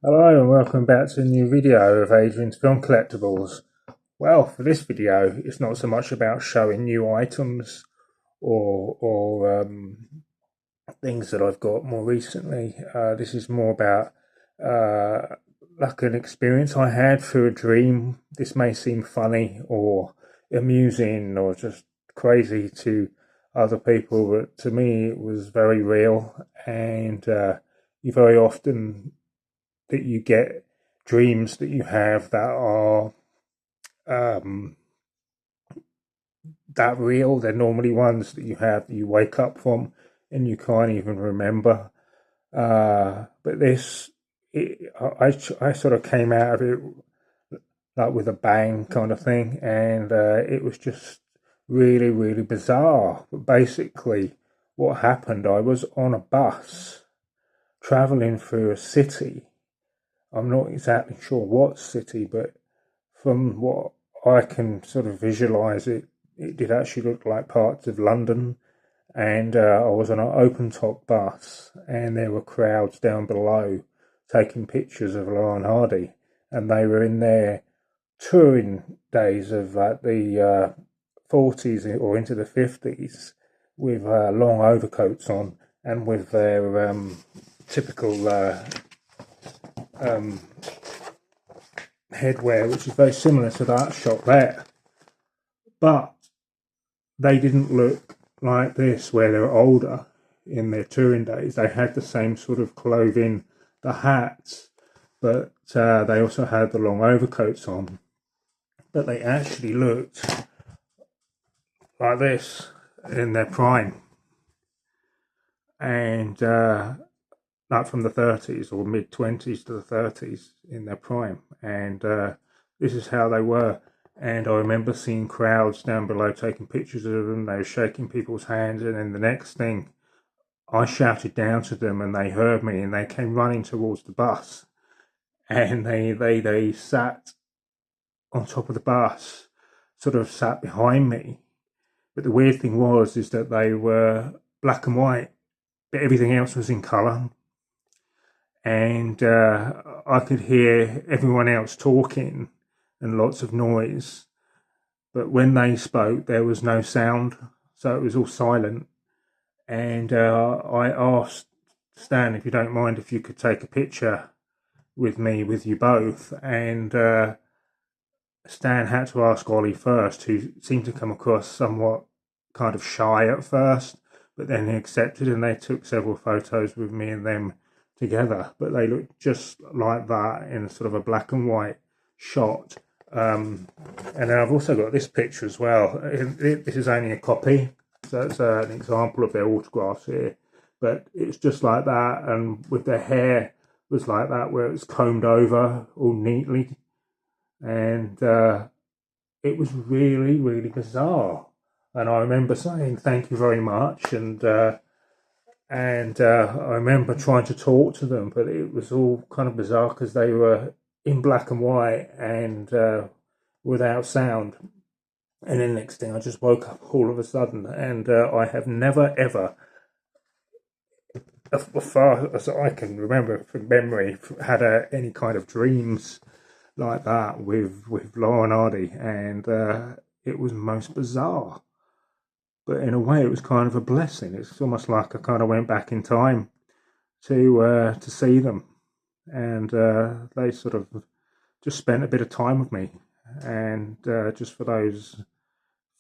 Hello and welcome back to a new video of Adrian's Film Collectibles. Well, for this video, it's not so much about showing new items or things that I've got more recently. This is more about uh, like an experience I had through a dream. This may seem funny or amusing or just crazy to other people, but to me it was very real. And you very often that you get dreams that you have that are um, that real. They're normally ones that you have that you wake up from and you can't even remember. But this, I sort of came out of it like with a bang kind of thing, and it was just really, really bizarre. But basically, what happened, I was on a bus traveling through a city. I'm not exactly sure what city, but from what I can sort of visualize it, it did actually look like parts of London. And I was on an open top bus, and there were crowds down below taking pictures of Laurel and Hardy, and they were in their touring days of like the 40s or into the 50s with long overcoats on and with their typical um, headwear, which is very similar to that shot there. But they didn't look like this where they were older in their touring days. They had the same sort of clothing, the hats, but they also had the long overcoats on. But they actually looked like this in their prime, and like from the 30s or mid 20s to the 30s in their prime. And this is how they were. And I remember seeing crowds down below taking pictures of them. They were shaking people's hands. And then the next thing, I shouted down to them and they heard me and they came running towards the bus. And they sat on top of the bus, sort of sat behind me. But the weird thing was is that they were black and white, but everything else was in colour. And I could hear everyone else talking and lots of noise. But when they spoke, there was no sound, so it was all silent. And I asked Stan, if you don't mind, if you could take a picture with me, with you both. And Stan had to ask Ollie first, who seemed to come across somewhat kind of shy at first, but then he accepted, and they took several photos with me and them together. But they looked just like that in sort of a black and white shot. And then I've also got this picture as well. This is only a copy, so it's an example of their autographs here. But it's just like that, and with their hair was like that, where it was combed over all neatly, and it was really, really bizarre. And I remember saying thank you very much, and I remember trying to talk to them, but it was all kind of bizarre because they were in black and white and without sound. And then next thing, I just woke up all of a sudden, and I have never ever, as far as I can remember from memory, had any kind of dreams like that with Laurel and Hardy, and it was most bizarre. But in a way, it was kind of a blessing. It's almost like I kind of went back in time to see them, and they sort of just spent a bit of time with me, and just for those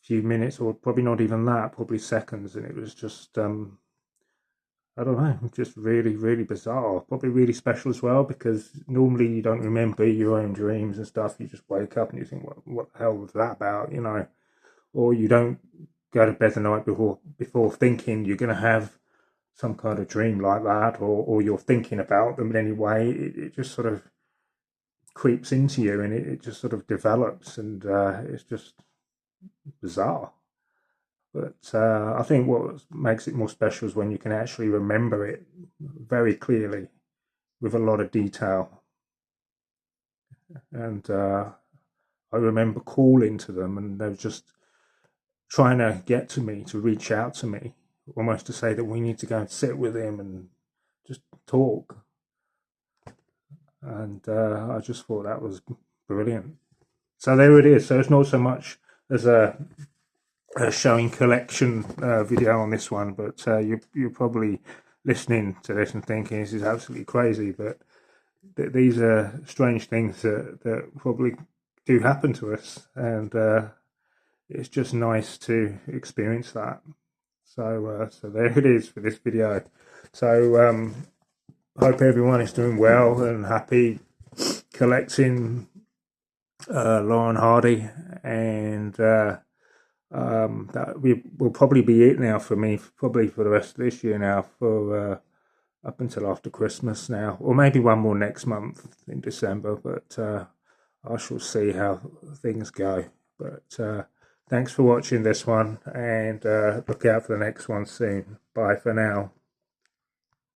few minutes, or probably not even that, probably seconds, and it was just I don't know, just really, really bizarre. Probably really special as well because normally you don't remember your own dreams and stuff. You just wake up and you think, what the hell was that about, you know? Or you don't go to bed the night before thinking you're going to have some kind of dream like that, or you're thinking about them in any way. It just sort of creeps into you and it just sort of develops, and it's just bizarre. But I think what makes it more special is when you can actually remember it very clearly with a lot of detail. And I remember calling to them, and they were just trying to get to me, to reach out to me, almost to say that we need to go and sit with him and just talk. and I just thought that was brilliant. So there it is. So it's not so much as a showing collection video on this one, but you're probably listening to this and thinking this is absolutely crazy, but these are strange things that probably do happen to us, and it's just nice to experience that. So there it is for this video. So hope everyone is doing well and happy collecting Laurel and Hardy, and that will probably be it now for me, probably for the rest of this year now, for up until after Christmas now, or maybe one more next month in December, but I shall see how things go. But thanks for watching this one, and look out for the next one soon. Bye for now.